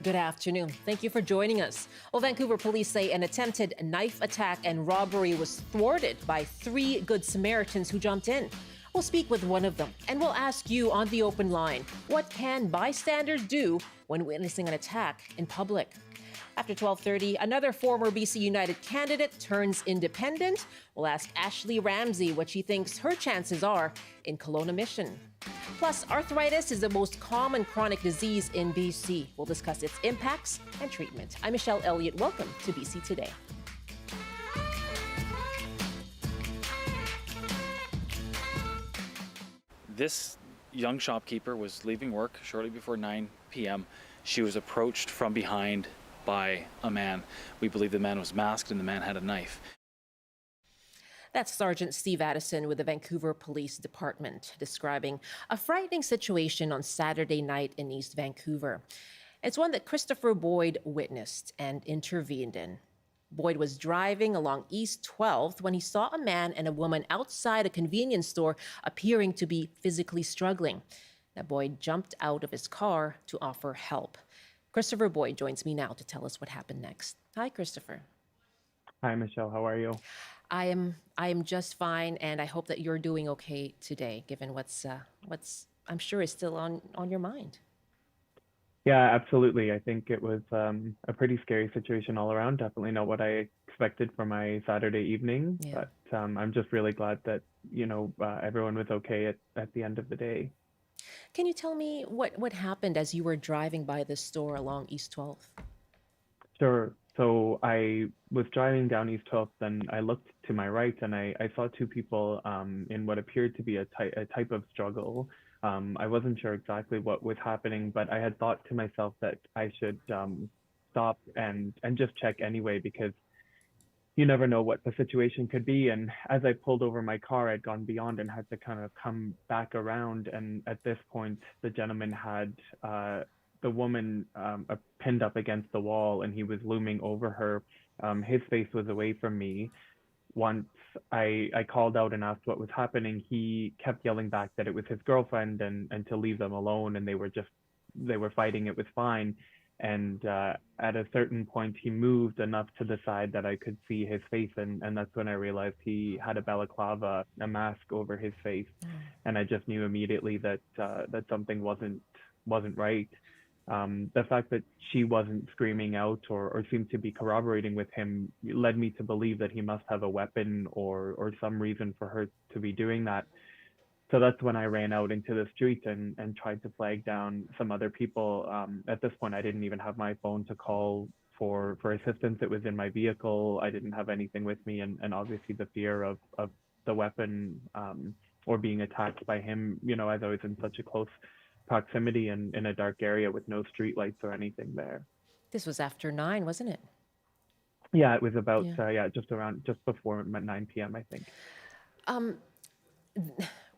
Good afternoon. Thank you for joining us. Well, Vancouver police say an attempted knife attack and robbery was thwarted by three Good Samaritans who jumped in. We'll speak with one of them, and we'll ask you on the open line, what can bystanders do when witnessing an attack in public? After 12:30, another former BC United candidate turns independent. We'll ask Ashley Ramsey what she thinks her chances are in Kelowna Mission. Plus, arthritis is the most common chronic disease in BC. We'll discuss its impacts and treatment. I'm Michelle Elliott. Welcome to BC Today. This young shopkeeper was leaving work shortly before 9 p.m. She was approached from behind by a man. We believe the man was masked and the man had a knife. That's Sergeant Steve Addison with the Vancouver Police Department describing a frightening situation on Saturday night in East Vancouver. It's one that Christopher Boyd witnessed and intervened in. Boyd was driving along East 12th when he saw a man and a woman outside a convenience store appearing to be physically struggling. Now, Boyd jumped out of his car to offer help. Christopher Boyd joins me now to tell us what happened next. Hi, Christopher. Hi, Michelle. How are you? I am just fine, and I hope that you're doing okay today, given what's I'm sure is still on your mind. Yeah, absolutely. I think it was a pretty scary situation all around. Definitely not what I expected for my Saturday evening, Yeah. but I'm just really glad that, everyone was okay at the end of the day. Can you tell me what happened as you were driving by the store along East 12th? Sure. So I was driving down East 12th, and I looked to my right, and I saw two people in what appeared to be a type of struggle. I wasn't sure exactly what was happening, but I had thought to myself that I should stop and just check anyway, because you never know what the situation could be. And as I pulled over my car, I'd gone beyond and had to kind of come back around. And at this point, the gentleman had the woman pinned up against the wall, and he was looming over her. His face was away from me. Once I called out and asked what was happening, he kept yelling back that it was his girlfriend and to leave them alone, and they were fighting. It was fine. And at a certain point, he moved enough to the side that I could see his face, and that's when I realized he had a balaclava, a mask over his face, and I just knew immediately that that something wasn't right. The fact that she wasn't screaming out or seemed to be corroborating with him led me to believe that he must have a weapon or some reason for her to be doing that. So that's when I ran out into the street and tried to flag down some other people. At this point, I didn't even have my phone to call for assistance. It was in my vehicle. I didn't have anything with me, and obviously the fear of the weapon or being attacked by him, as I was in such a close proximity and in a dark area with no street lights or anything there. This was after 9, wasn't it? Yeah, it was about Yeah. just before 9 p.m. I think. Um,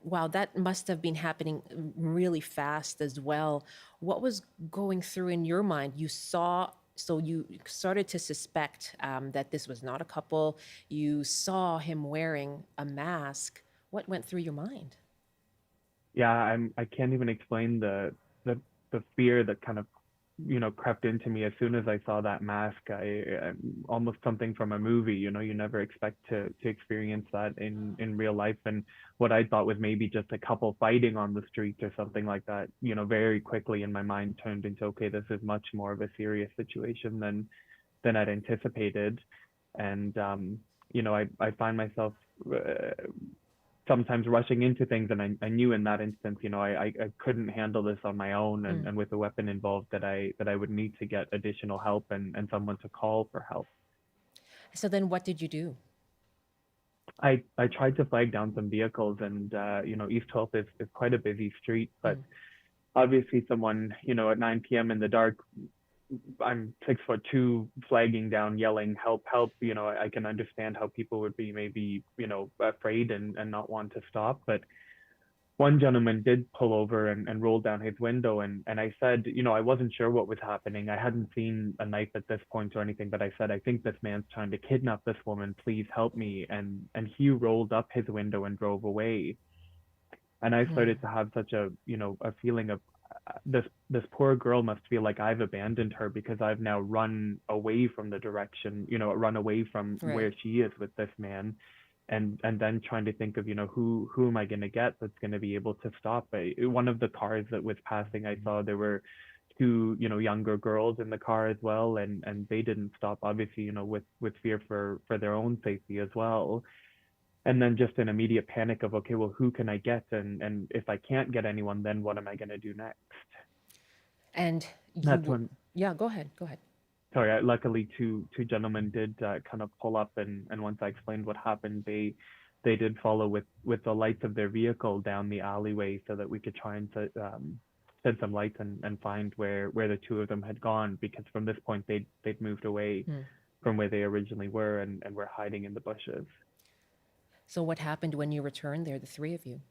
wow, that must have been happening really fast as well. What was going through in your mind? So you started to suspect that this was not a couple. You saw him wearing a mask. What went through your mind? Yeah, I can't even explain the fear that kind of crept into me as soon as I saw that mask. I almost something from a movie. You never expect to experience that in real life. And what I thought was maybe just a couple fighting on the streets or something like that, very quickly in my mind turned into, okay, this is much more of a serious situation than I'd anticipated. And I find myself sometimes rushing into things, and I knew in that instance, I couldn't handle this on my own, and with a weapon involved, that I would need to get additional help and someone to call for help. So then what did you do? I tried to flag down some vehicles, and East 12th is quite a busy street, but obviously someone, at 9 p.m. in the dark, I'm 6'2", flagging down, yelling, help, help. I can understand how people would be maybe, afraid and not want to stop. But one gentleman did pull over and roll down his window. And I said, I wasn't sure what was happening. I hadn't seen a knife at this point or anything, but I said, I think this man's trying to kidnap this woman. Please help me. And he rolled up his window and drove away. And I started to have such a feeling of, this poor girl must feel like I've abandoned her because I've now run away from the direction, run away from Right. where she is with this man, and then trying to think of, who am I going to get that's going to be able to stop it. One of the cars that was passing, I saw there were two, younger girls in the car as well, and they didn't stop, obviously, with fear for their own safety as well. And then just an immediate panic of, okay, well, who can I get? And if I can't get anyone, then what am I going to do next? And That's when, yeah, go ahead. Go ahead. sorry, luckily two gentlemen did kind of pull up, and once I explained what happened, they did follow with the lights of their vehicle down the alleyway so that we could try and shed some light and find where the two of them had gone, because from this point they'd moved away Hmm. from where they originally were, and were hiding in the bushes. So what happened when you returned there, the three of you?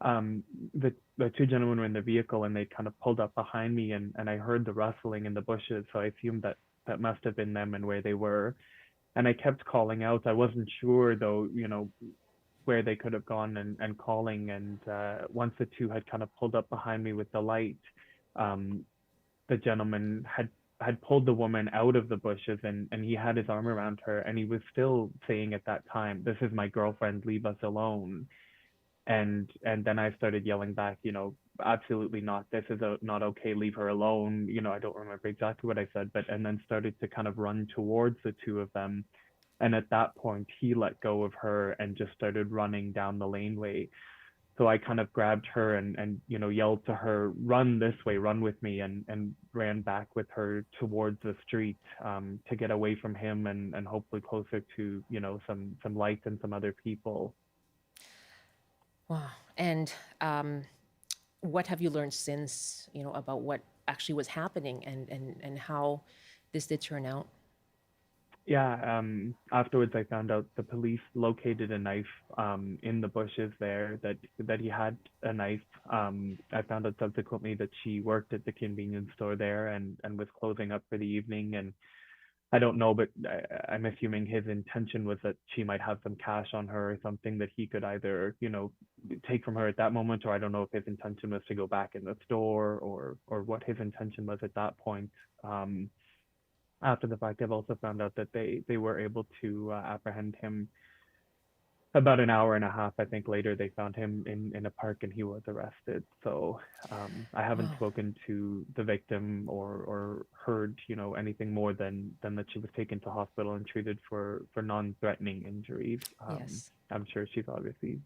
um, the two gentlemen were in the vehicle, and they kind of pulled up behind me, and I heard the rustling in the bushes. So I assumed that must have been them and where they were. And I kept calling out. I wasn't sure though, where they could have gone, and calling. And once the two had kind of pulled up behind me with the light, um, the gentleman had pulled the woman out of the bushes, and he had his arm around her, and he was still saying at that time, "This is my girlfriend, leave us alone." And then I started yelling back, absolutely not. This is not okay. Leave her alone. I don't remember exactly what I said, but and then started to kind of run towards the two of them. And at that point, he let go of her and just started running down the laneway. So I kind of grabbed her and yelled to her, "Run this way, run with me," and ran back with her towards the street, to get away from him, and hopefully closer to some light and some other people. Wow. And what have you learned since, about what actually was happening and how this did turn out? Yeah, afterwards I found out the police located a knife in the bushes there, that he had a knife. I found out subsequently that she worked at the convenience store there, and was closing up for the evening. And I don't know, but I'm assuming his intention was that she might have some cash on her, or something that he could either, take from her at that moment, or I don't know if his intention was to go back in the store, or what his intention was at that point. After the fact, I've also found out that they were able to apprehend him about an hour and a half, I think, later. They found him in a park, and he was arrested. So I haven't Wow. spoken to the victim, or heard, anything more than that she was taken to hospital and treated for non-threatening injuries. Yes. I'm sure she's obviously,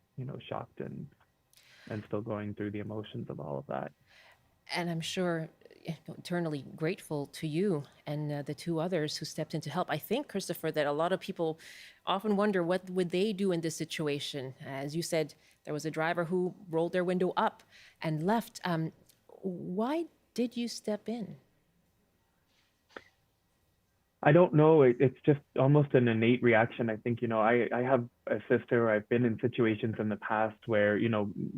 shocked, and still going through the emotions of all of that. And I'm sure eternally grateful to you and the two others who stepped in to help. I think, Christopher, that a lot of people often wonder what would they do in this situation. As you said, there was a driver who rolled their window up and left. Why did you step in? I don't know. It's just almost an innate reaction. I think, I have a sister. I've been in situations in the past where,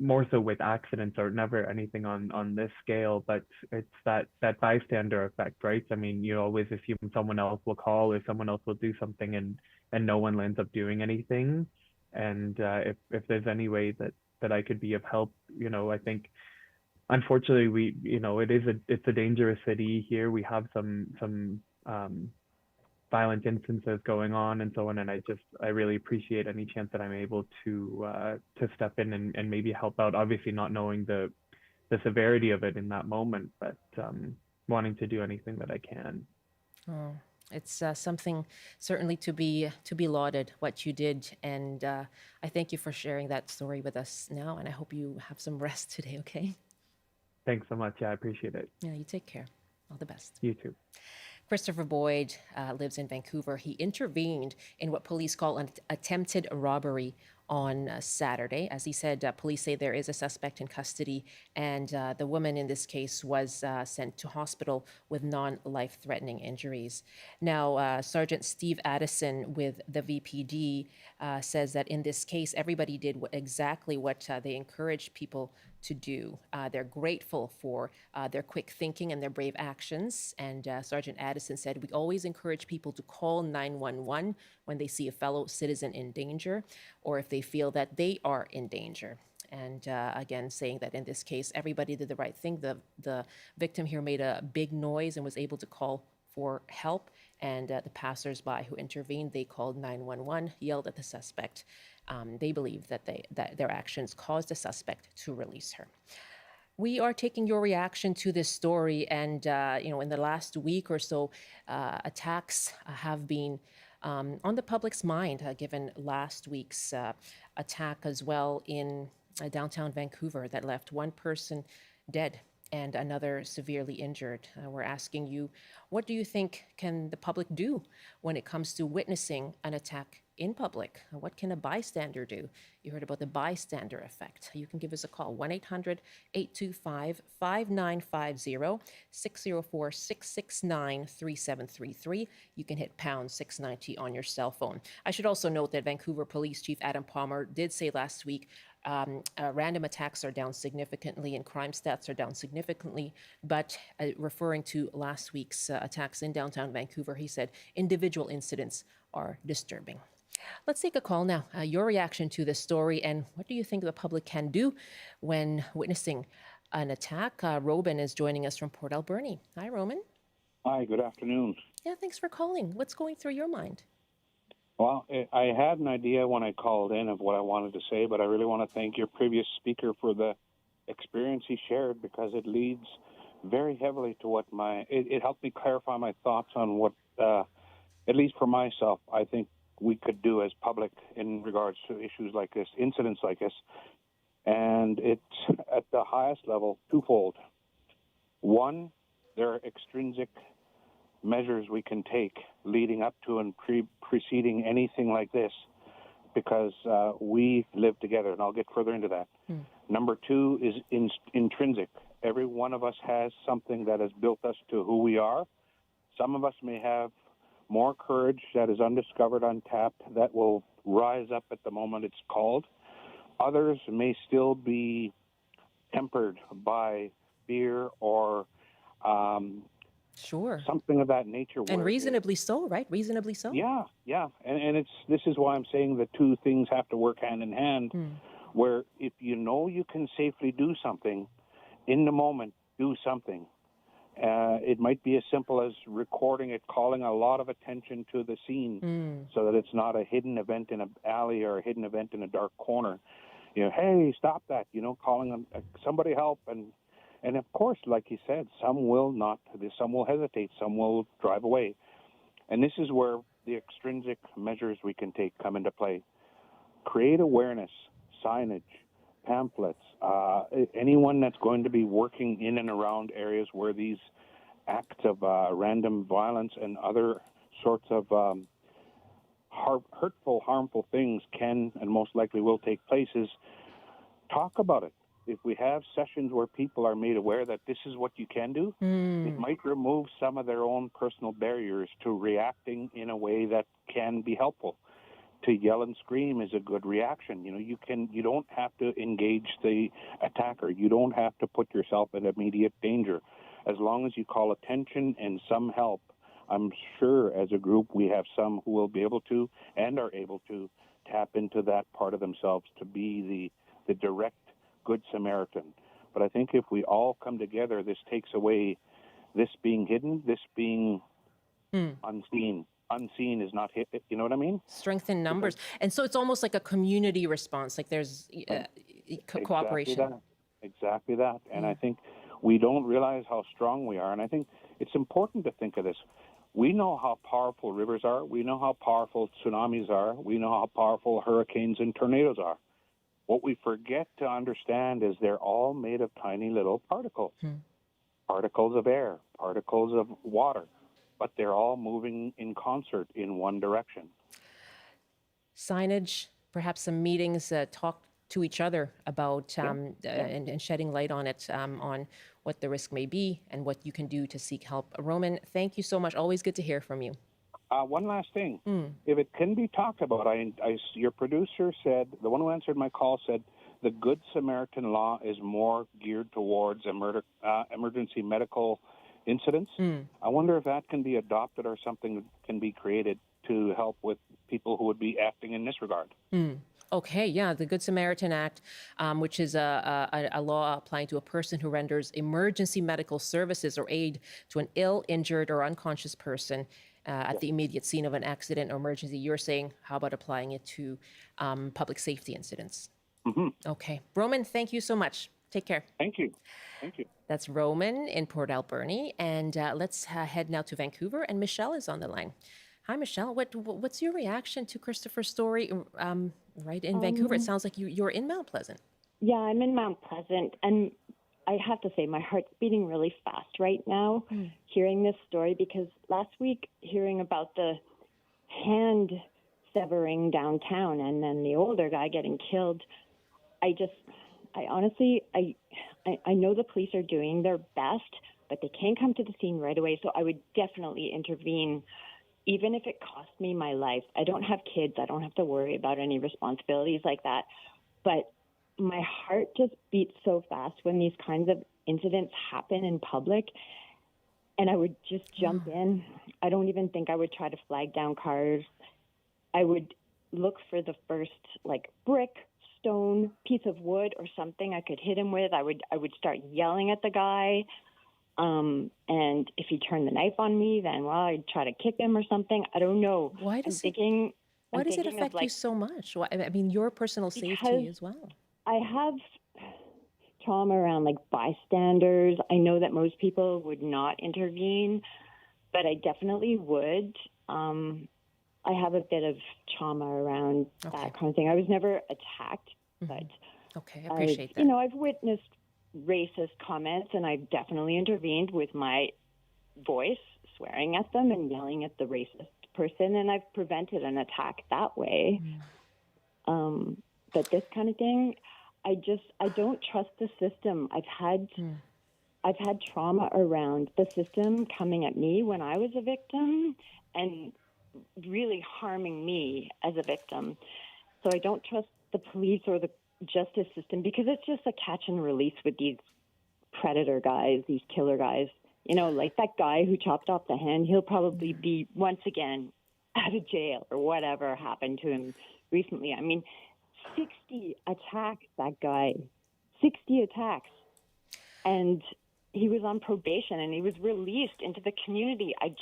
more so with accidents, or never anything on this scale, but it's that bystander effect, right? I mean, you always assume someone else will call, or someone else will do something, and no one ends up doing anything. And if there's any way that I could be of help, I think, unfortunately, it's a dangerous city here. We have some violent instances going on, and so on. And I really appreciate any chance that I'm able to step in, and maybe help out. Obviously, not knowing the severity of it in that moment, but wanting to do anything that I can. Oh, it's something certainly to be lauded what you did, and I thank you for sharing that story with us now. And I hope you have some rest today. Okay. Thanks so much. Yeah, I appreciate it. Yeah. You take care. All the best. You too. Christopher Boyd lives in Vancouver. He intervened in what police call an attempted robbery on Saturday. As he said, police say there is a suspect in custody, and the woman in this case was sent to hospital with non life threatening injuries. Now, Sergeant Steve Addison with the VPD says that in this case, everybody did exactly what they encouraged people to do. They're grateful for their quick thinking and their brave actions. And Sergeant Addison said, "We always encourage people to call 911 when they see a fellow citizen in danger, or if they feel that they are in danger." And again, saying that in this case, everybody did the right thing. The victim here made a big noise and was able to call for help. And the passersby who intervened, they called 911, yelled at the suspect. They believe that their actions caused the suspect to release her. We are taking your reaction to this story, and in the last week or so, attacks have been on the public's mind, given last week's attack as well in downtown Vancouver that left one person dead and another severely injured. We're asking you, what do you think can the public do when it comes to witnessing an attack in public? What can a bystander do? You heard about the bystander effect. You can give us a call, 1-800-825-5950, 604-669-3733. You can hit pound 690 on your cell phone. I should also note that Vancouver Police Chief Adam Palmer did say last week random attacks are down significantly and crime stats are down significantly, but referring to last week's attacks in downtown Vancouver, he said individual incidents are disturbing. Let's take a call now. Your reaction to this story, and what do you think the public can do when witnessing an attack? Robin is joining us from Port Alberni. Hi, Roman. Hi, good afternoon. Yeah, thanks for calling. What's going through your mind? Well, I had an idea when I called in of what I wanted to say, but I really want to thank your previous speaker for the experience he shared, because it leads very heavily to what it helped me clarify my thoughts on what, at least for myself, I think we could do as public in regards to issues like this, incidents like this. And it's at the highest level, twofold. One, there are extrinsic measures we can take leading up to and preceding anything like this, because we live together, and I'll get further into that. Number two is intrinsic. Every one of us has something that has built us to who we are. Some of us may have more courage that is undiscovered, untapped, that will rise up at the moment it's called. Others may still be tempered by fear or Sure. something of that nature. And reasonably so, right? Reasonably so. Yeah. And this is why I'm saying the two things have to work hand in hand, where if you know you can safely do something, in the moment, do something. It might be as simple as recording it, calling a lot of attention to the scene so that it's not a hidden event in an alley or a hidden event in a dark corner. Hey, stop that, calling somebody help. And of course, like you said, some will not, some will hesitate, some will drive away. And this is where the extrinsic measures we can take come into play. Create awareness, signage, pamphlets, anyone that's going to be working in and around areas where these acts of random violence and other sorts of hurtful, harmful things can and most likely will take place, is talk about it. If we have sessions where people are made aware that this is what you can do, it might remove some of their own personal barriers to reacting in a way that can be helpful. To yell and scream is a good reaction. You don't have to engage the attacker. You don't have to put yourself in immediate danger. As long as you call attention and some help, I'm sure as a group we have some who will be able to and are able to tap into that part of themselves to be the direct Good Samaritan. But I think if we all come together, this takes away this being hidden, this being unseen. Unseen is not hit. You know what I mean? Strength in numbers. And so it's almost like a community response, like there's cooperation. Exactly that. And I think we don't realize how strong we are. And I think it's important to think of this. We know how powerful rivers are. We know how powerful tsunamis are. We know how powerful hurricanes and tornadoes are. What we forget to understand is they're all made of tiny little particles. Particles of air, particles of water, but they're all moving in concert in one direction. Signage, perhaps some meetings, talk to each other about and shedding light on it, on what the risk may be and what you can do to seek help. Roman, thank you so much. Always good to hear from you. One last thing. If it can be talked about, your producer said, the one who answered my call said, the Good Samaritan law is more geared towards emergency medical incidents. I wonder if that can be adopted or something can be created to help with people who would be acting in this regard. Okay, yeah, the Good Samaritan Act, which is a law applying to a person who renders emergency medical services or aid to an ill, injured, or unconscious person at the immediate scene of an accident or emergency. You're saying, how about applying it to public safety incidents? Hmm. Okay. Roman, thank you so much. Take care. Thank you. Thank you. That's Roman in Port Alberni. And let's head now to Vancouver. And Michelle is on the line. Hi, Michelle. What's your reaction to Christopher's story right in Vancouver? It sounds like you're in Mount Pleasant. Yeah, I'm in Mount Pleasant. And I have to say, my heart's beating really fast right now hearing this story, because last week, hearing about the hand severing downtown and then the older guy getting killed, I honestly, I know the police are doing their best, but they can't come to the scene right away. So I would definitely intervene, even if it cost me my life. I don't have kids. I don't have to worry about any responsibilities like that. But my heart just beats so fast when these kinds of incidents happen in public. And I would just jump in. I don't even think I would try to flag down cars. I would look for the first, brick, stone, piece of wood or something I could hit him with. I would start yelling at the guy. And if he turned the knife on me, then, I'd try to kick him or something. I don't know. Why does it affect you so much? I mean, your personal safety as well. I have trauma around bystanders. I know that most people would not intervene, but I definitely would. I have a bit of trauma around that kind of thing. I was never attacked, but I appreciate that. I've witnessed racist comments, and I've definitely intervened with my voice, swearing at them and yelling at the racist person, and I've prevented an attack that way. But this kind of thing, I don't trust the system. I've had trauma around the system coming at me when I was a victim and really harming me as a victim. So I don't trust the police or the justice system, because it's just a catch and release with these predator guys, these killer guys. Like that guy who chopped off the hand, he'll probably be once again out of jail or whatever happened to him recently. I mean, 60 attacks, that guy. 60 attacks. And he was on probation and he was released into the community. I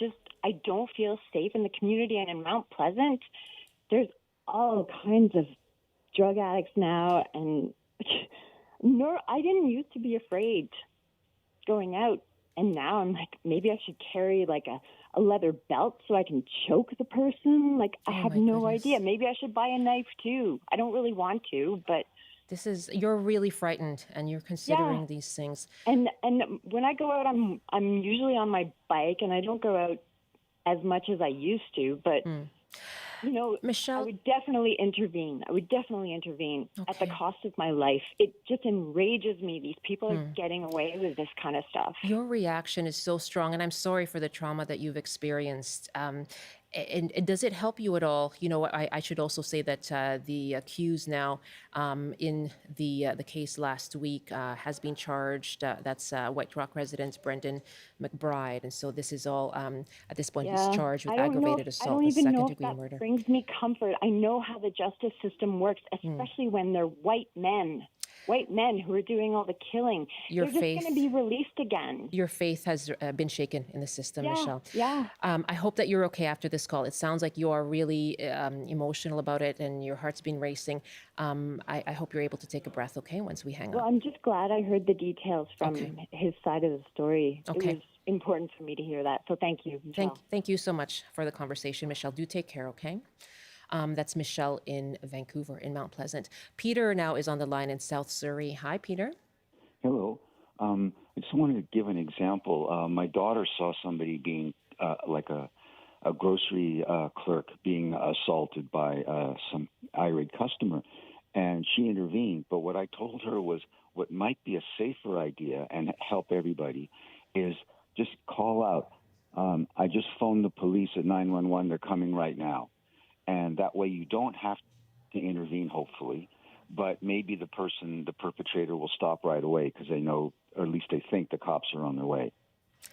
don't feel safe in the community. And in Mount Pleasant, there's all kinds of drug addicts now. And I didn't used to be afraid going out. And now I'm like, maybe I should carry a leather belt so I can choke the person. I have no idea. Maybe I should buy a knife too. I don't really want to, but you're really frightened and you're considering these things. And when I go out, I'm usually on my bike, and I don't go out as much as I used to, but Michelle, I would definitely intervene. At the cost of my life. It just enrages me. These people are getting away with this kind of stuff. Your reaction is so strong, and I'm sorry for the trauma that you've experienced. And does it help you at all? I should also say that the accused now in the case last week has been charged. That's White Rock resident Brendan McBride. And so this is all, at this point, he's charged with aggravated assault and second-degree murder. Brings me comfort. I know how the justice system works, especially when they're white men who are doing all the killing. They're just going to be released again. Your faith has been shaken in the system, Michelle. Yeah. I hope that you're okay after this call. It sounds like you are really emotional about it and your heart's been racing. I hope you're able to take a breath, okay, once we hang up. Well, I'm just glad I heard the details from his side of the story. Okay. It was important for me to hear that. So thank you, Michelle. Thank you so much for the conversation, Michelle. Do take care, okay? That's Michelle in Vancouver, in Mount Pleasant. Peter now is on the line in South Surrey. Hi, Peter. Hello. I just wanted to give an example. My daughter saw somebody being a grocery clerk being assaulted by some irate customer, and she intervened. But what I told her was what might be a safer idea and help everybody is just call out. I just phoned the police at 911. They're coming right now. And that way you don't have to intervene, hopefully, but maybe the perpetrator will stop right away because they know, or at least they think the cops are on their way.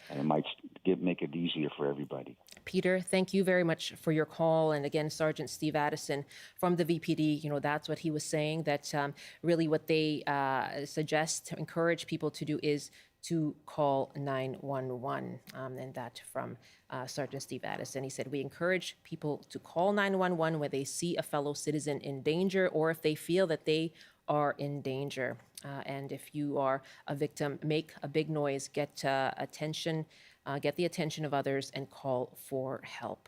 And it might make it easier for everybody. Peter, thank you very much for your call. And again, Sergeant Steve Addison from the VPD, that's what he was saying, that really what they suggest, encourage people to do is to call 911. And that from Sergeant Steve Addison. He said, we encourage people to call 911 when they see a fellow citizen in danger or if they feel that they are in danger. And if you are a victim, make a big noise, get attention, get the attention of others, and call for help.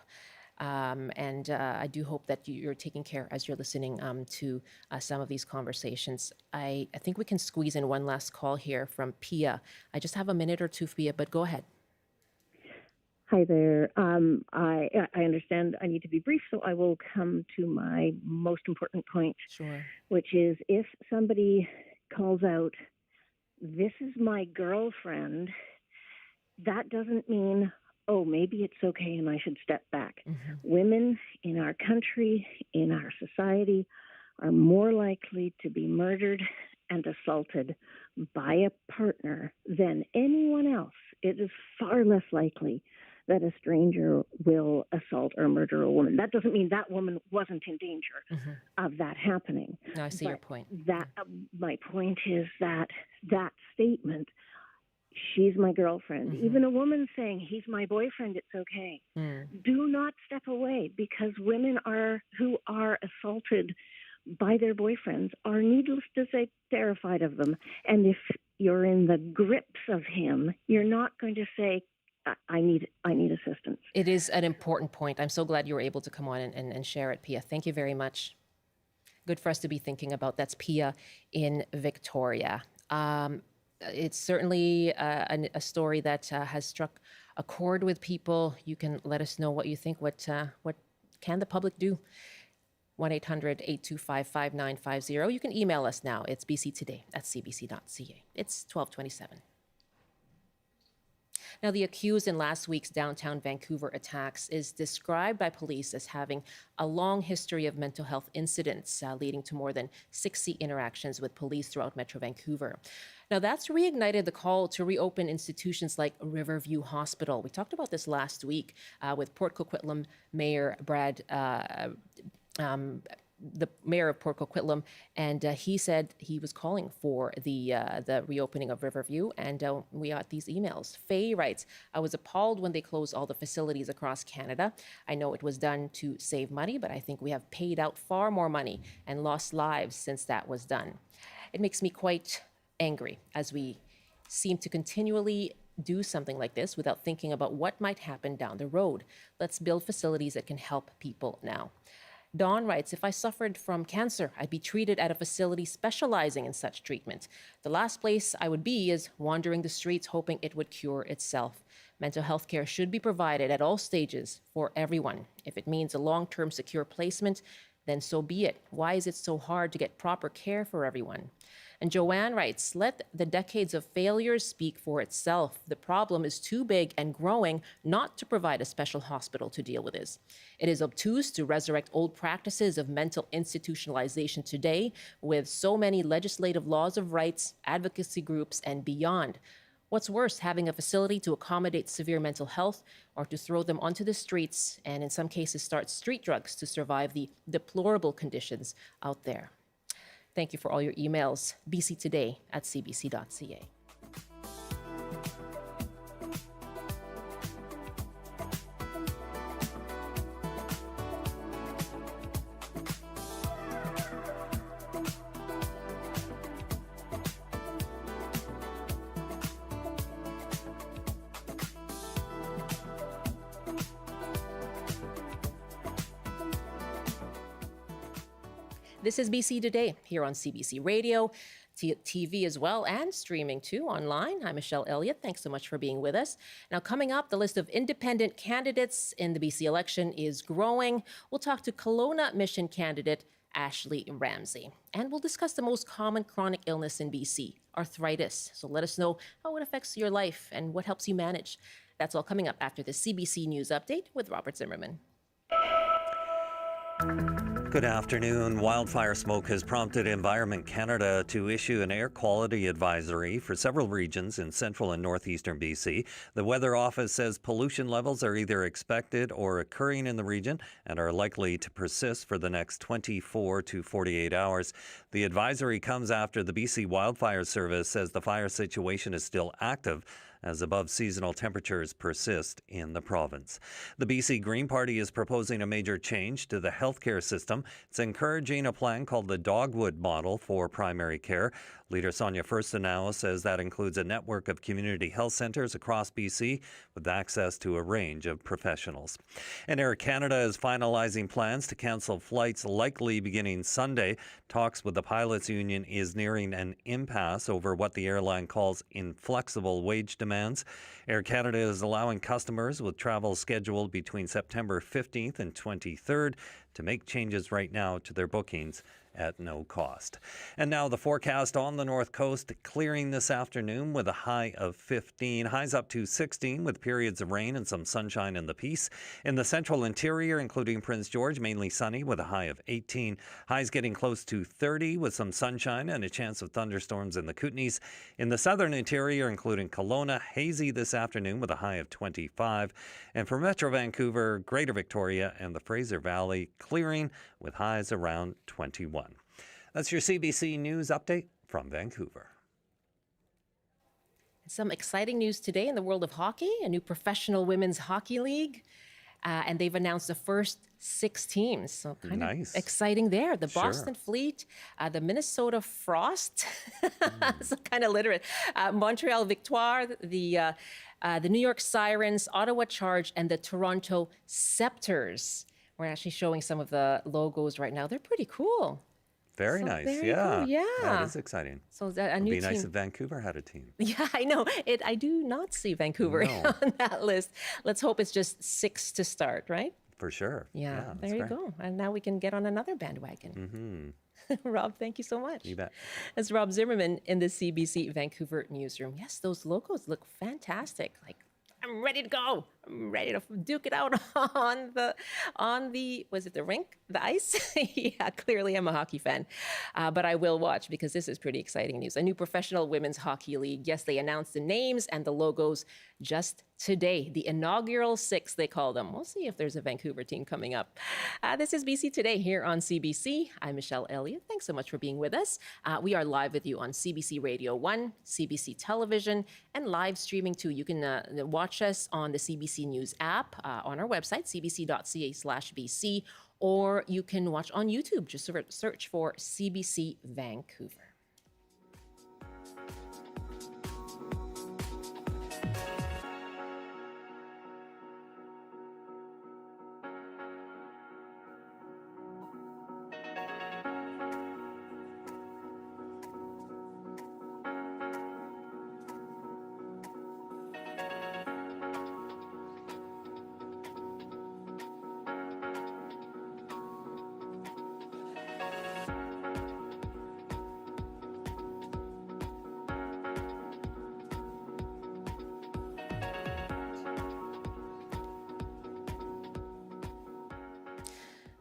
And I do hope that you're taking care as you're listening to some of these conversations. I think we can squeeze in one last call here from Pia. I just have a minute or two, Pia, but go ahead. Hi there. I understand I need to be brief, so I will come to my most important point, Sure. which is if somebody calls out, "This is my girlfriend," that doesn't mean, oh, maybe it's okay and I should step back. Mm-hmm. Women in our country, in our society, are more likely to be murdered and assaulted by a partner than anyone else. It is far less likely that a stranger will assault or murder a woman. That doesn't mean that woman wasn't in danger of that happening. No, I see your point. My point is that statement, she's my girlfriend, even a woman saying he's my boyfriend, it's okay. Do not step away, because women who are assaulted by their boyfriends are, needless to say, terrified of them. And if you're in the grips of him, you're not going to say, I need assistance. It is an important point. I'm so glad you were able to come on and share it, Pia. Thank you very much. Good for us to be thinking about. That's Pia in Victoria. It's certainly a story that has struck a chord with people. You can let us know what you think. What can the public do? 1-800-825-5950. You can email us now. It's bctoday@cbc.ca. It's 12:27. Now, the accused in last week's downtown Vancouver attacks is described by police as having a long history of mental health incidents, leading to more than 60 interactions with police throughout Metro Vancouver. Now, that's reignited the call to reopen institutions like Riverview Hospital. We talked about this last week with Port Coquitlam Mayor Brad the mayor of Port Coquitlam, and he said he was calling for the reopening of Riverview, and we got these emails. Faye writes, I was appalled when they closed all the facilities across Canada. I know it was done to save money, but I think we have paid out far more money and lost lives since that was done. It makes me quite angry as we seem to continually do something like this without thinking about what might happen down the road. Let's build facilities that can help people now. Dawn writes, if I suffered from cancer, I'd be treated at a facility specializing in such treatment. The last place I would be is wandering the streets hoping it would cure itself. Mental health care should be provided at all stages for everyone. If it means a long-term secure placement, then so be it. Why is it so hard to get proper care for everyone? And Joanne writes, let the decades of failures speak for itself. The problem is too big and growing not to provide a special hospital to deal with this. It is obtuse to resurrect old practices of mental institutionalization today with so many legislative laws of rights, advocacy groups, and beyond. What's worse, having a facility to accommodate severe mental health or to throw them onto the streets and in some cases start street drugs to survive the deplorable conditions out there. Thank you for all your emails. bctoday@cbc.ca. This is BC Today here on CBC Radio, TV as well, and streaming too online. I'm Michelle Elliott. Thanks so much for being with us. Now, coming up, the list of independent candidates in the BC election is growing. We'll talk to Kelowna Mission candidate Ashley Ramsey, and we'll discuss the most common chronic illness in BC, arthritis. So let us know how it affects your life and what helps you manage. That's all coming up after the CBC News Update with Robert Zimmerman. Good afternoon. Wildfire smoke has prompted Environment Canada to issue an air quality advisory for several regions in central and northeastern BC. The Weather Office says pollution levels are either expected or occurring in the region and are likely to persist for the next 24 to 48 hours. The advisory comes after the BC Wildfire Service says the fire situation is still active as above seasonal temperatures persist in the province. The BC Green Party is proposing a major change to the healthcare system. It's encouraging a plan called the Dogwood Model for primary care. Leader Sonia Furstenau says that includes a network of community health centres across BC with access to a range of professionals. And Air Canada is finalizing plans to cancel flights likely beginning Sunday. Talks with the pilots union is nearing an impasse over what the airline calls inflexible wage demands. Air Canada is allowing customers with travel scheduled between September 15th and 23rd to make changes right now to their bookings at no cost. And now the forecast on the North Coast, clearing this afternoon with a high of 15. Highs up to 16 with periods of rain and some sunshine in the Peace. In the central interior, including Prince George, mainly sunny with a high of 18. Highs getting close to 30 with some sunshine and a chance of thunderstorms in the Kootenays. In the southern interior, including Kelowna, hazy this afternoon with a high of 25. And for Metro Vancouver, Greater Victoria and the Fraser Valley, clearing with highs around 21. That's your CBC News update from Vancouver. Some exciting news today in the world of hockey, a new professional women's hockey league. And they've announced the first 6 teams. So kind of exciting there. The Boston Fleet, the Minnesota Frost, so kind of literate. Montreal Victoire, the New York Sirens, Ottawa Charge, and the Toronto Scepters. We're actually showing some of the logos right now. They're pretty cool. Very nice. Yeah. Yeah. That is exciting. So that a It'd new be team. nice if Vancouver had a team. Yeah, I know. I do not see Vancouver on that list. Let's hope it's just 6 to start, right? For sure. Yeah, there you go. And now we can get on another bandwagon. Rob, thank you so much. You bet. That's Rob Zimmerman in the CBC Vancouver newsroom. Yes, those logos look fantastic. Like, I'm ready to go. I'm ready to duke it out on the was it the rink, the ice? Yeah, clearly I'm a hockey fan, but I will watch because this is pretty exciting news. A new professional women's hockey league. Yes, they announced the names and the logos just today. The inaugural 6, they call them. We'll see if there's a Vancouver team coming up. This is BC Today here on CBC. I'm Michelle Elliott. Thanks so much for being with us. We are live with you on CBC Radio 1, CBC Television, and live streaming too. You can watch us on the CBC News app on our website, cbc.ca/BC, or you can watch on YouTube. Just search for CBC Vancouver.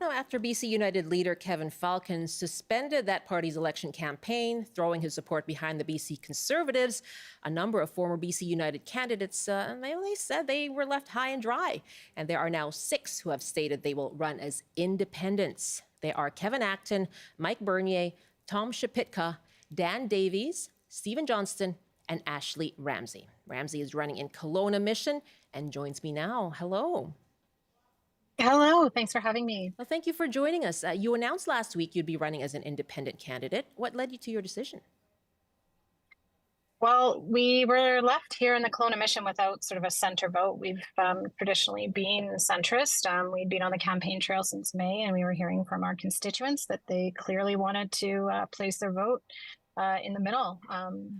Now, after BC United leader Kevin Falcon suspended that party's election campaign, throwing his support behind the BC Conservatives, a number of former BC United candidates, they said they were left high and dry. And there are now 6 who have stated they will run as independents. They are Kevin Acton, Mike Bernier, Tom Shapitka, Dan Davies, Stephen Johnston, and Ashley Ramsey. Ramsey is running in Kelowna Mission and joins me now. Hello. Hello, thanks for having me. Well, thank you for joining us. You announced last week you'd be running as an independent candidate. What led you to your decision? Well, we were left here in the Kelowna Mission without sort of a center vote. We've traditionally been centrist. We'd been on the campaign trail since May, and we were hearing from our constituents that they clearly wanted to place their vote in the middle.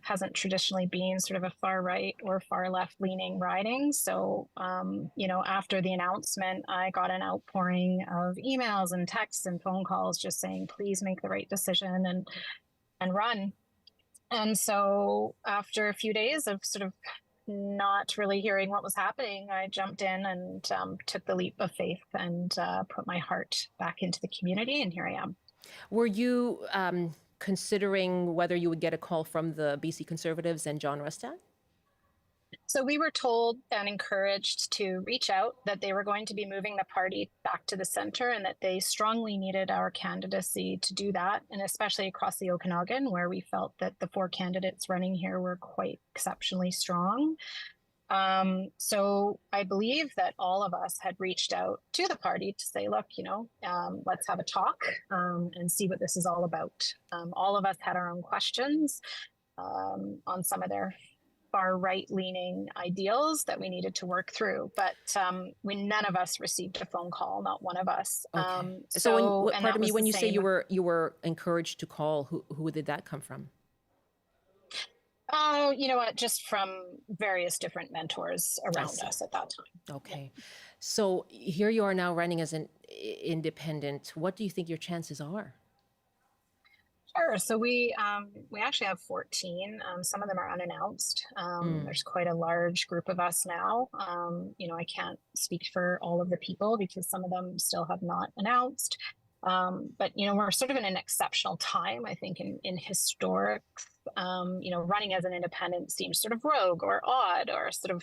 Hasn't traditionally been sort of a far right or far left leaning riding. So, after the announcement, I got an outpouring of emails and texts and phone calls just saying, please make the right decision and run. And so after a few days of sort of not really hearing what was happening, I jumped in and took the leap of faith and put my heart back into the community, and here I am. Were you considering whether you would get a call from the BC Conservatives and John Rustad? So we were told and encouraged to reach out, that they were going to be moving the party back to the center, and that they strongly needed our candidacy to do that, and especially across the Okanagan, where we felt that the 4 candidates running here were quite exceptionally strong. So I believe that all of us had reached out to the party to say, look, let's have a talk and see what this is all about. All of us had our own questions on some of their far right-leaning ideals that we needed to work through, but none of us received a phone call, not one of us. Okay. So pardon me, when you say you were encouraged to call, who did that come from? Oh, you know what? Just from various different mentors around us at that time. Okay. So here you are now running as an independent. What do you think your chances are? Sure. So we actually have 14. Some of them are unannounced. There's quite a large group of us now. I can't speak for all of the people because some of them still have not announced. But we're sort of in an exceptional time, I think, in historic. Running as an independent seems sort of rogue or odd or sort of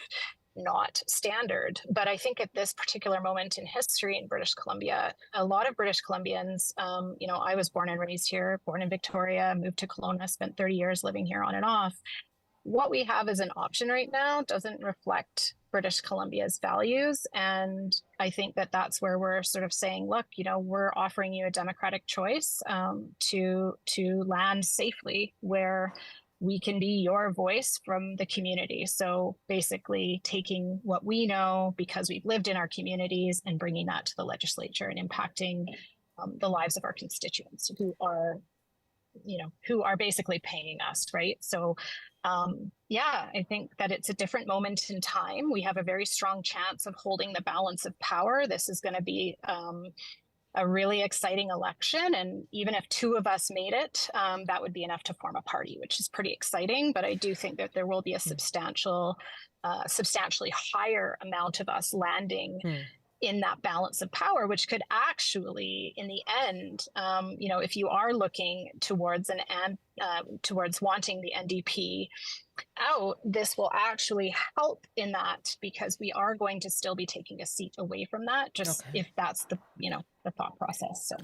not standard. But I think at this particular moment in history in British Columbia, a lot of British Columbians, I was born and raised here, born in Victoria, moved to Kelowna, spent 30 years living here on and off. What we have as an option right now doesn't reflect British Columbia's values. And I think that that's where we're sort of saying, look, we're offering you a democratic choice to land safely where we can be your voice from the community. So basically taking what we know because we've lived in our communities and bringing that to the legislature and impacting the lives of our constituents who are basically paying us, right? So I think that it's a different moment in time. We have a very strong chance of holding the balance of power. This is going to be a really exciting election. And even if 2 of us made it, that would be enough to form a party, which is pretty exciting. But I do think that there will be a substantially higher amount of us landing in that balance of power, which could actually, in the end, if you are looking towards towards wanting the NDP out, this will actually help in that because we are going to still be taking a seat away from that, if that's the thought process. So,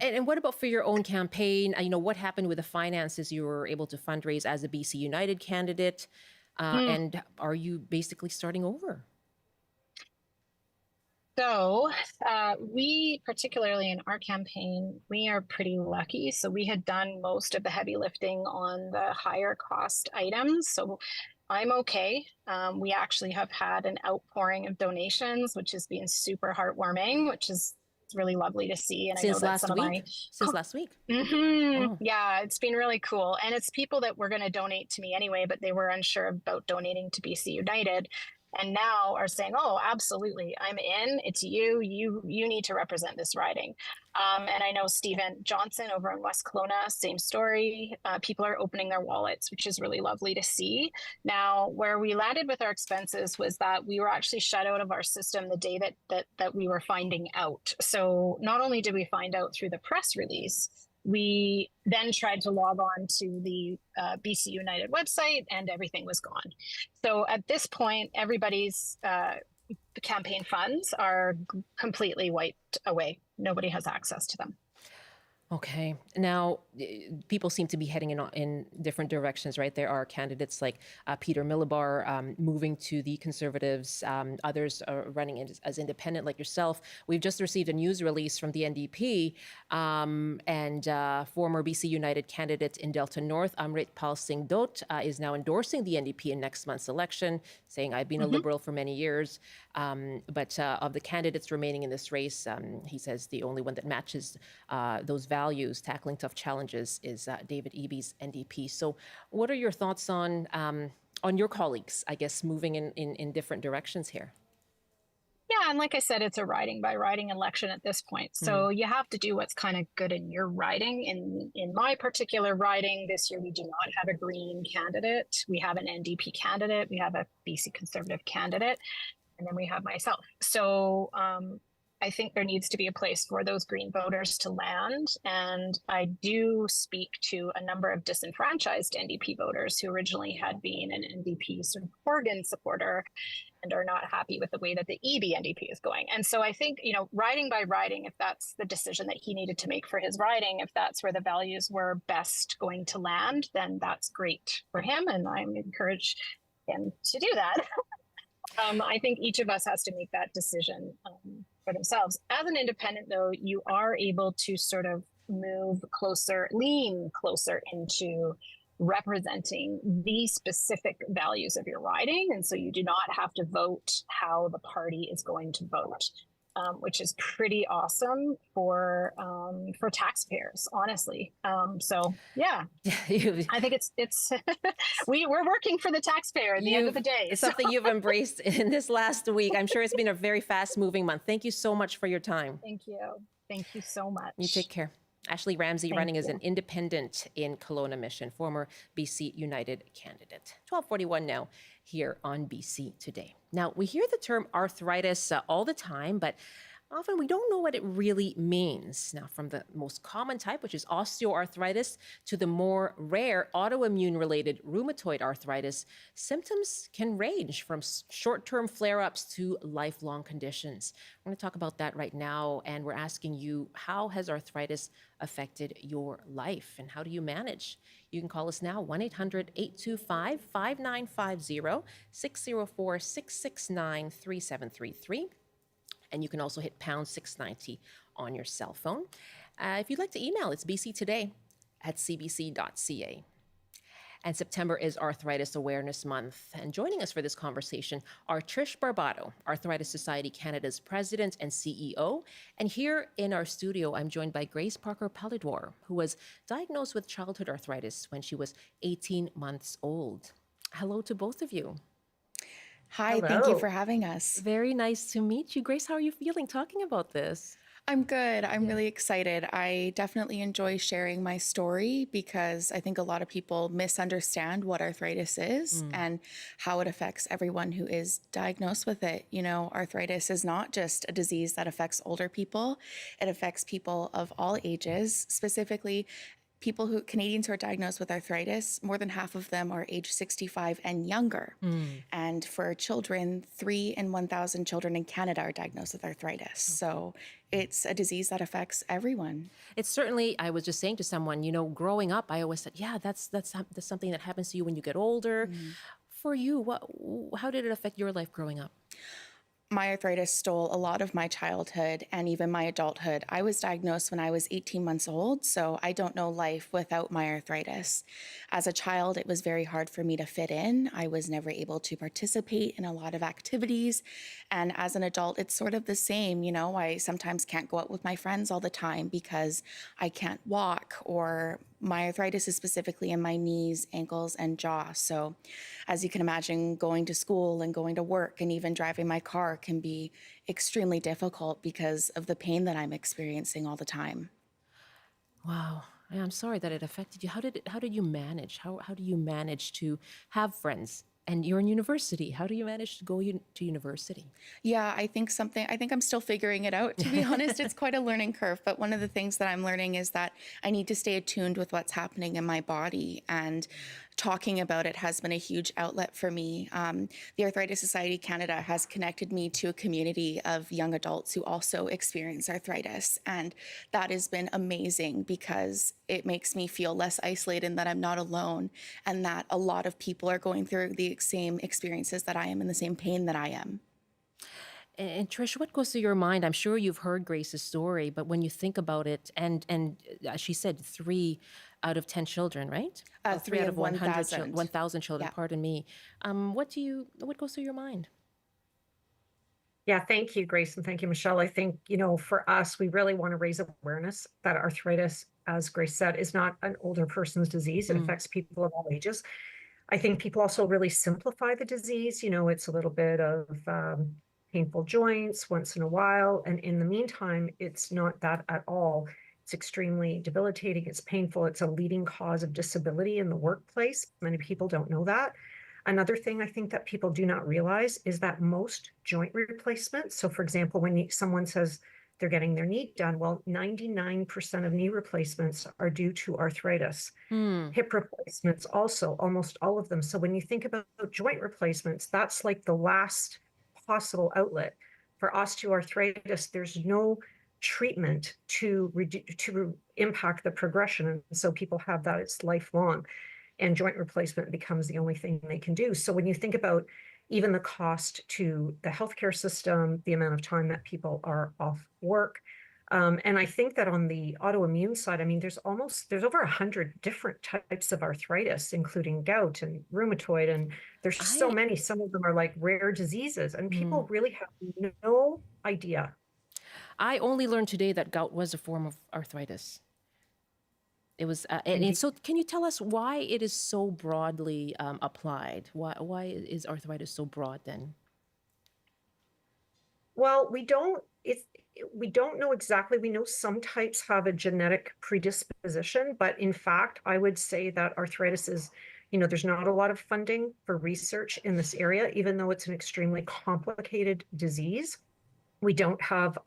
and what about for your own campaign? What happened with the finances you were able to fundraise as a BC United candidate? And are you basically starting over? So we, particularly in our campaign, we are pretty lucky. So we had done most of the heavy lifting on the higher cost items. So I'm okay. We actually have had an outpouring of donations, which has been super heartwarming, which is really lovely to see. And Since last week? Mm-hmm. Oh. Yeah, it's been really cool. And it's people that were going to donate to me anyway, but they were unsure about donating to BC United. And now are saying, oh, absolutely, I'm in. It's you. You need to represent this riding. And I know Stephen Johnson over in West Kelowna, same story. People are opening their wallets, which is really lovely to see. Now, where we landed with our expenses was that we were actually shut out of our system the day that we were finding out. So not only did we find out through the press release, we then tried to log on to the BC United website and everything was gone. So at this point, everybody's campaign funds are completely wiped away. Nobody has access to them. Okay. Now, people seem to be heading in different directions, right? There are candidates like Peter Millibar moving to the Conservatives. Others are running as independent, like yourself. We've just received a news release from the NDP and former BC United candidate in Delta North, Amrit Pal Singh Dot, is now endorsing the NDP in next month's election, saying, I've been a Liberal for many years. But of the candidates remaining in this race, he says the only one that matches those values, tackling tough challenges, is David Eby's NDP. So what are your thoughts on your colleagues, I guess, moving in different directions here? Yeah, Yeah, and like I said, it's a riding by riding election at this point. So you have to do what's kind of good in your riding. In my particular riding this year, we do not have a Green candidate. We have an NDP candidate. We have a BC Conservative candidate, and then we have myself. So I think there needs to be a place for those Green voters to land. And I do speak to a number of disenfranchised NDP voters who originally had been an NDP sort of organ supporter and are not happy with the way that the EB NDP is going. And so I think, riding by riding, if that's the decision that he needed to make for his riding, if that's where the values were best going to land, then that's great for him. And I'm encouraged him to do that. I think each of us has to make that decision for themselves. As an independent, though, you are able to sort of lean closer into representing the specific values of your riding. And so you do not have to vote how the party is going to vote, which is pretty awesome for taxpayers, honestly. So yeah, I think it's we're working for the taxpayer at the end of the day. It's something you've embraced in this last week. I'm sure it's been a very fast moving month. Thank you so much for your time. Thank you. Thank you so much. You take care. Ashley Ramsey running as an independent in Kelowna Mission, former BC United candidate. 12:41 now here on BC Today. Now, we hear the term arthritis all the time, but often we don't know what it really means. Now, from the most common type, which is osteoarthritis, to the more rare autoimmune-related rheumatoid arthritis, symptoms can range from short-term flare-ups to lifelong conditions. We're going to talk about that right now, and we're asking you, how has arthritis affected your life, and how do you manage? You can call us now, 1-800-825-5950, 604-669-3733. And you can also hit pound 690 on your cell phone. If you'd like to email, it's bctoday@cbc.ca. And September is Arthritis Awareness Month. And joining us for this conversation are Trish Barbato, Arthritis Society Canada's president and CEO. And here in our studio, I'm joined by Grace Parker-Palidwar, who was diagnosed with childhood arthritis when she was 18 months old. Hello to both of you. Hi, Hello. Thank you for having us. Very nice to meet you. Grace, how are you feeling talking about this? I'm good. I'm really excited. I definitely enjoy sharing my story because I think a lot of people misunderstand what arthritis is and how it affects everyone who is diagnosed with it. Arthritis is not just a disease that affects older people. It affects people of all ages, specifically Canadians who are diagnosed with arthritis. More than half of them are age 65 and younger. And for children, 3 in 1,000 children in Canada are diagnosed with arthritis. So it's a disease that affects everyone. It's certainly, I was just saying to someone, growing up, I always said, yeah, that's something that happens to you when you get older. For you, how did it affect your life growing up? My arthritis stole a lot of my childhood and even my adulthood. I was diagnosed when I was 18 months old, so I don't know life without my arthritis. As a child, it was very hard for me to fit in. I was never able to participate in a lot of activities. And as an adult, it's sort of the same. I sometimes can't go out with my friends all the time because I can't walk, or my arthritis is specifically in my knees, ankles, and jaw. So as you can imagine, going to school and going to work and even driving my car can be extremely difficult because of the pain that I'm experiencing all the time. Wow. I'm sorry that it affected you. How did you manage? How do you manage to have friends? And you're in university. How do you manage to go to university? Yeah, I think I'm still figuring it out, to be honest. It's quite a learning curve. But one of the things that I'm learning is that I need to stay attuned with what's happening in my body. And talking about it has been a huge outlet for me. The Arthritis Society Canada has connected me to a community of young adults who also experience arthritis. And that has been amazing because it makes me feel less isolated and that I'm not alone, and that a lot of people are going through the same experiences that I am and the same pain that I am. And Trish, what goes through your mind? I'm sure you've heard Grace's story, but when you think about it, and she said 3 out of 10 children, right? 3 out of 1,000. 1,000 children, Yeah. pardon me. What goes through your mind? Yeah, thank you, Grace, and thank you, Michelle. I think, for us, we really want to raise awareness that arthritis, as Grace said, is not an older person's disease. It affects people of all ages. I think people also really simplify the disease. It's a little bit of, painful joints once in a while. And in the meantime, it's not that at all. It's extremely debilitating. It's painful. It's a leading cause of disability in the workplace. Many people don't know that. Another thing I think that people do not realize is that most joint replacements, so for example, when someone says they're getting their knee done, well, 99% of knee replacements are due to arthritis. Hip replacements also, almost all of them. So when you think about joint replacements, that's like the last possible outlet. For osteoarthritis, there's no treatment to impact the progression. And so people have that, it's lifelong. And joint replacement becomes the only thing they can do. So when you think about even the cost to the healthcare system, the amount of time that people are off work, and I think that on the autoimmune side, I mean, there's over 100 different types of arthritis, including gout and rheumatoid, and there's so many. Some of them are like rare diseases, and people really have no idea. I only learned today that gout was a form of arthritis. It was, and so can you tell us why it is so broadly applied? Why is arthritis so broad then? Well, we don't know exactly. We know some types have a genetic predisposition, but in fact, I would say that arthritis is, there's not a lot of funding for research in this area, even though it's an extremely complicated disease. We have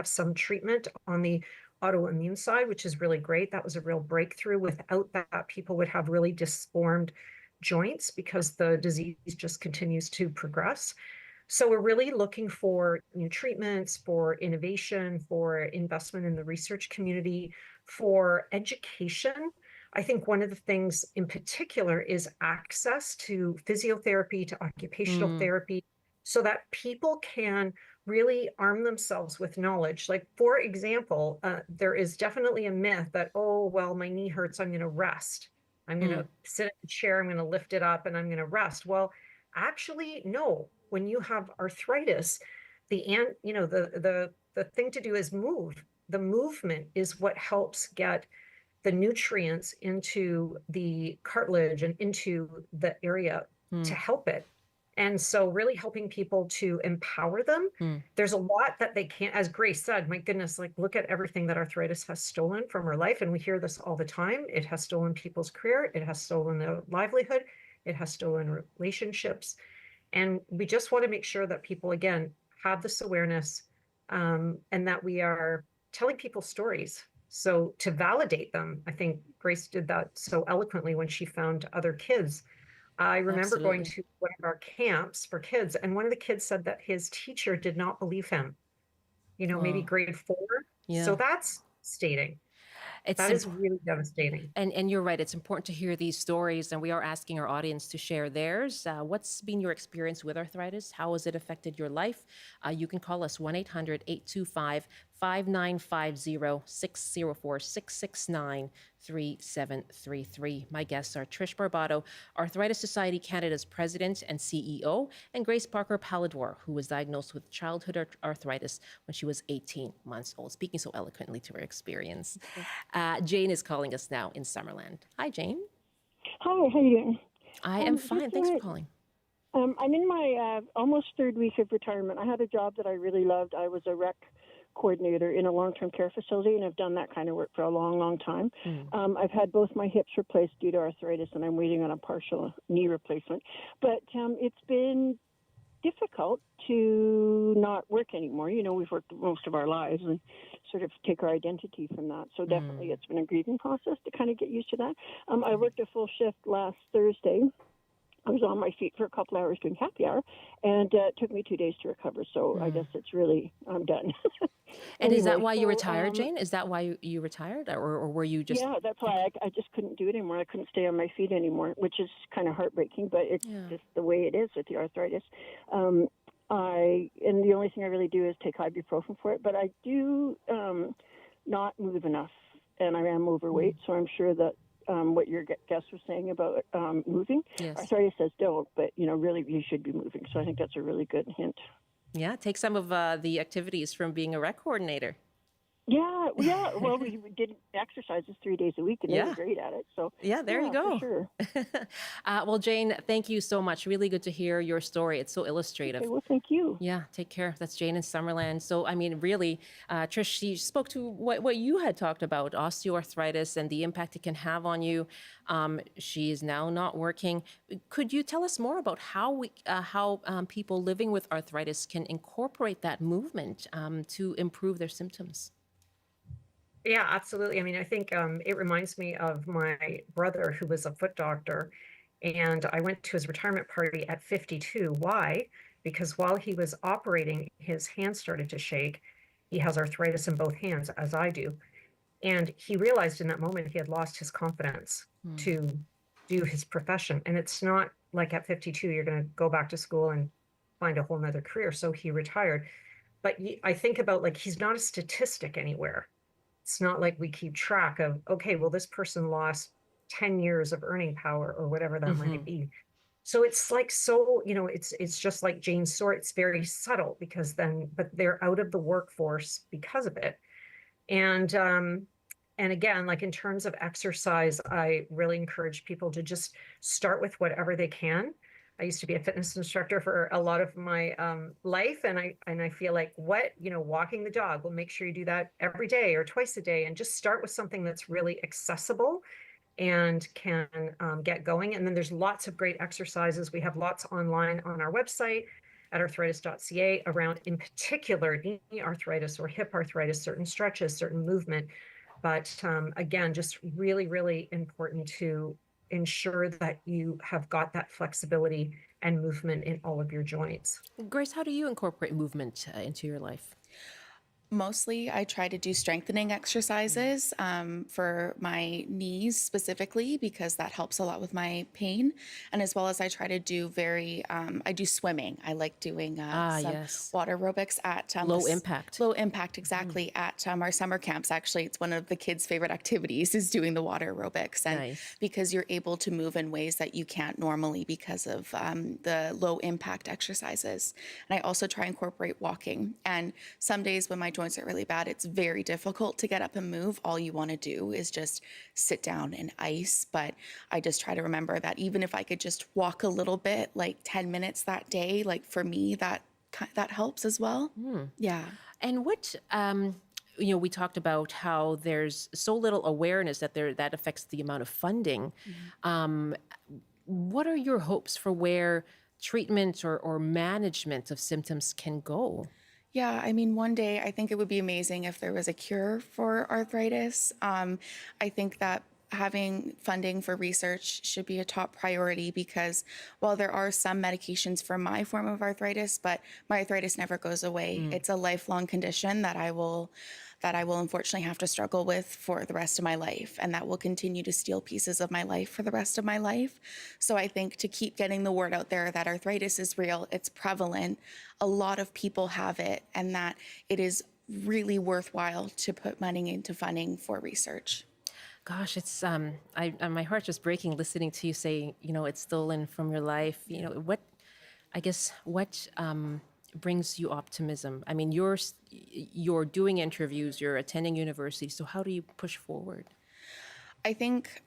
some treatment on the autoimmune side, which is really great. That was a real breakthrough. Without that, people would have really disformed joints because the disease just continues to progress. So we're really looking for new treatments, for innovation, for investment in the research community, for education. I think one of the things in particular is access to physiotherapy, to occupational therapy, so that people can really arm themselves with knowledge. Like, for example, there is definitely a myth that, oh, well, my knee hurts, I'm going to rest. I'm going to sit in a chair, I'm going to lift it up, and I'm going to rest. Well, actually, no. When you have arthritis, the thing to do is move. The movement is what helps get the nutrients into the cartilage and into the area to help it. And so really helping people to empower them. There's a lot that they can't, as Grace said, my goodness, like look at everything that arthritis has stolen from our life. And we hear this all the time. It has stolen people's career. It has stolen their livelihood. It has stolen relationships. And we just want to make sure that people, again, have this awareness and that we are telling people stories. So to validate them, I think Grace did that so eloquently when she found other kids. I remember going to one of our camps for kids, and one of the kids said that his teacher did not believe him, maybe grade 4. Yeah. So that's devastating. That is really devastating. And you're right. It's important to hear these stories, and we are asking our audience to share theirs. What's been your experience with arthritis? How has it affected your life? You can call us 1-800-825-5950, 604-669-3733. My guests are Trish Barbato, Arthritis Society Canada's president and CEO, and Grace Parker Pallador, who was diagnosed with childhood arthritis when she was 18 months old, speaking so eloquently to her experience. Jane is calling us now in Summerland. Hi, Jane. Hi, how are you doing? I am fine. Thanks for calling. I'm in my almost third week of retirement. I had a job that I really loved. I was a rec coordinator in a long-term care facility, and I've done that kind of work for a long, long time. I've had both my hips replaced due to arthritis, and I'm waiting on a partial knee replacement. But it's been difficult to not work anymore. We've worked most of our lives and sort of take our identity from that. So definitely it's been a grieving process to kind of get used to that. I worked a full shift last Thursday. I was on my feet for a couple hours doing happy hour, and it took me 2 days to recover. So I guess it's really, I'm done. And is that why you retired, Jane? Is that why you retired, or were you just... Yeah, that's why I just couldn't do it anymore. I couldn't stay on my feet anymore, which is kind of heartbreaking, but it's just the way it is with the arthritis. And the only thing I really do is take ibuprofen for it, but I do not move enough, and I am overweight, so I'm sure that what your guest was saying about moving. Yes. Arthritis says don't, but really you should be moving. So I think that's a really good hint. Yeah, take some of the activities from being a rec coordinator. Yeah, yeah. Well, we did exercises 3 days a week, and they were great at it. So Yeah, there you go. for sure. Well, Jane, thank you so much. Really good to hear your story. It's so illustrative. Okay, well, thank you. Yeah, take care. That's Jane in Summerland. So, I mean, really, Trish, she spoke to what you had talked about, osteoarthritis and the impact it can have on you. She is now not working. Could you tell us more about how people living with arthritis can incorporate that movement to improve their symptoms? Yeah, absolutely. I mean, I think it reminds me of my brother who was a foot doctor, and I went to his retirement party at 52. Why? Because while he was operating, his hands started to shake. He has arthritis in both hands, as I do. And he realized in that moment he had lost his confidence to do his profession. And it's not like at 52, you're going to go back to school and find a whole nother career. So he retired. But I think about, like, he's not a statistic anywhere. It's not like we keep track of, okay, well, this person lost 10 years of earning power or whatever that might be. So it's like, so, it's just like Jane's story. It's very subtle but they're out of the workforce because of it. And again, like in terms of exercise, I really encourage people to just start with whatever they can. I used to be a fitness instructor for a lot of my life, and I feel like walking the dog. Well, make sure you do that every day or twice a day, and just start with something that's really accessible and can get going. And then there's lots of great exercises. We have lots online on our website at arthritis.ca around, in particular, knee arthritis or hip arthritis, certain stretches, certain movement. But again, just really, really important to ensure that you have got that flexibility and movement in all of your joints. Grace, how do you incorporate movement into your life? Mostly, I try to do strengthening exercises for my knees specifically, because that helps a lot with my pain. And as well as I try to do I do swimming. I like doing some water aerobics at low impact. Low impact, exactly, at our summer camps. Actually, it's one of the kids' favorite activities is doing the water aerobics. And because you're able to move in ways that you can't normally because of the low impact exercises. And I also try and incorporate walking. And some days when my joints are really bad, it's very difficult to get up and move. All you want to do is just sit down and ice. But I just try to remember that even if I could just walk a little bit, like 10 minutes that day, like for me, that helps as well. Yeah. And what we talked about how there's so little awareness that affects the amount of funding. What are your hopes for where treatment or management of symptoms can go? Yeah, I mean, one day I think it would be amazing if there was a cure for arthritis. I think that having funding for research should be a top priority, because while there are some medications for my form of arthritis, but my arthritis never goes away. It's a lifelong condition that I will unfortunately have to struggle with for the rest of my life, and that will continue to steal pieces of my life for the rest of my life. So I think to keep getting the word out there that arthritis is real, it's prevalent, a lot of people have it, and that it is really worthwhile to put money into funding for research. Gosh, it's my heart's just breaking listening to you say, it's stolen from your life. What brings you optimism? I mean, you're doing interviews, you're attending university. So how do you push forward? I think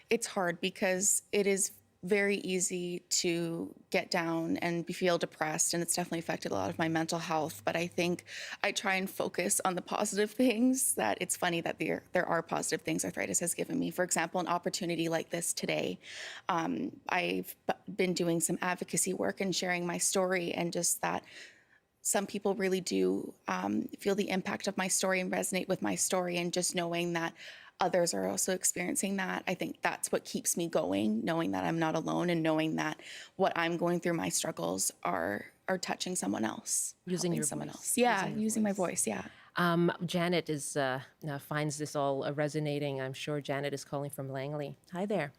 it's hard because it is very easy to get down and feel depressed, and it's definitely affected a lot of my mental health. But I think I try and focus on the positive things. That it's funny that there are positive things arthritis has given me. For example, an opportunity like this today. I've been doing some advocacy work and sharing my story, and just that some people really do feel the impact of my story and resonate with my story, and just knowing that others are also experiencing that. I think that's what keeps me going, knowing that I'm not alone, and knowing that what I'm going through, my struggles are touching someone else. Using your someone voice. else. Yeah, using my voice, yeah. Janet finds this all resonating. I'm sure Janet is calling from Langley. Hi there.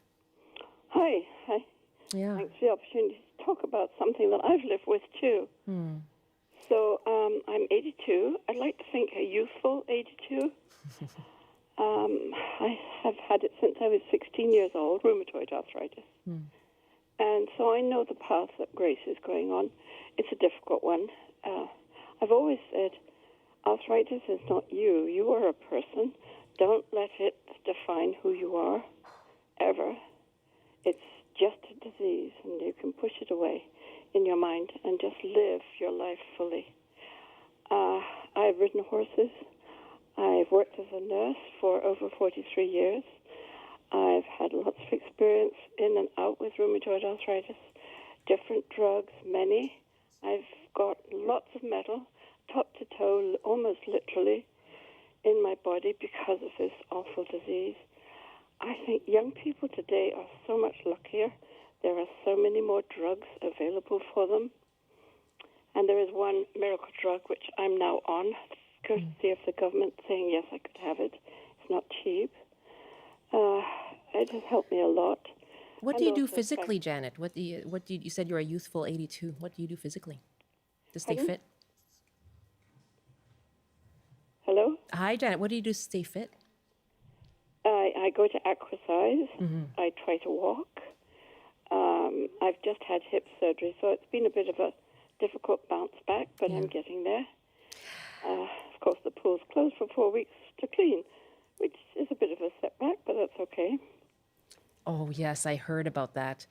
Hi. Yeah. Thanks for the opportunity to talk about something that I've lived with too. So I'm 82. I'd like to think a youthful 82. I have had it since I was 16 years old, rheumatoid arthritis. And so I know the path that Grace is going on. It's a difficult one. I've always said Arthritis is not you. You are a person. Don't let it define who you are, ever. It's just a disease, and you can push it away in your mind and just live your life fully. I've ridden horses. I've worked as a nurse for over 43 years. I've had lots of experience in and out with rheumatoid arthritis, different drugs, many. I've got lots of metal, top to toe, almost literally, in my body because of this awful disease. I think young people today are so much luckier. There are so many more drugs available for them. And there is one miracle drug which I'm now on, courtesy of the government saying, yes, I could have it. It's not cheap. It has helped me a lot. What do you do physically, Janet? You said you're a youthful 82. What do you do physically to stay fit? Hello? Hi, Janet. What do you do to stay fit? I go to exercise. I try to walk. I've just had hip surgery, so it's been a bit of a difficult bounce back, but I'm getting there. Of course, the pool's closed for 4 weeks to clean, which is a bit of a setback, but that's okay. Oh, yes, I heard about that.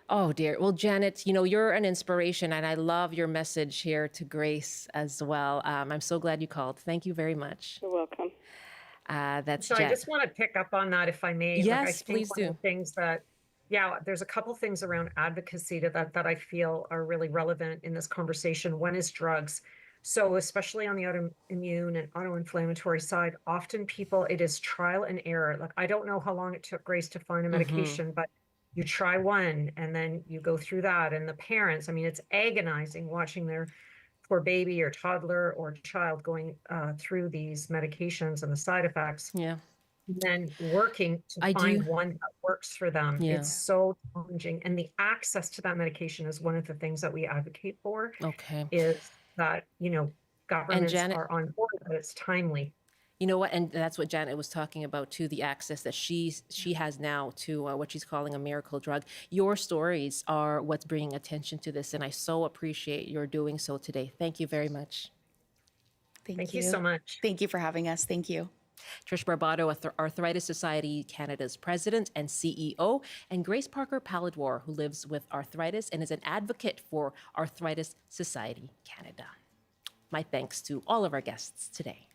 Oh, dear. Well, Janet, you're an inspiration, and I love your message here to Grace as well. I'm so glad you called. Thank you very much. You're welcome. That's So Jen. I just want to pick up on that, if I may. Yes, I think please one of do. the things that, there's a couple things around advocacy that I feel are really relevant in this conversation. One is drugs. So especially on the autoimmune and autoinflammatory side, often people, it is trial and error. Like, I don't know how long it took Grace to find a medication, but you try one and then you go through that. And the parents, it's agonizing watching their poor baby or toddler or child going through these medications and the side effects. Yeah. And then working to find one that works for them. Yeah. It's so challenging. And the access to that medication is one of the things that we advocate for. Okay. Is that, governments Janet, are on board, but it's timely. You know what? And that's what Janet was talking about too, the access that she has now to what she's calling a miracle drug. Your stories are what's bringing attention to this, and I so appreciate your doing so today. Thank you very much. Thank you so much. Thank you for having us. Thank you. Trish Barbado, Arthritis Society Canada's president and CEO, and Grace Parker Palladwar, who lives with arthritis and is an advocate for Arthritis Society Canada. My thanks to all of our guests today.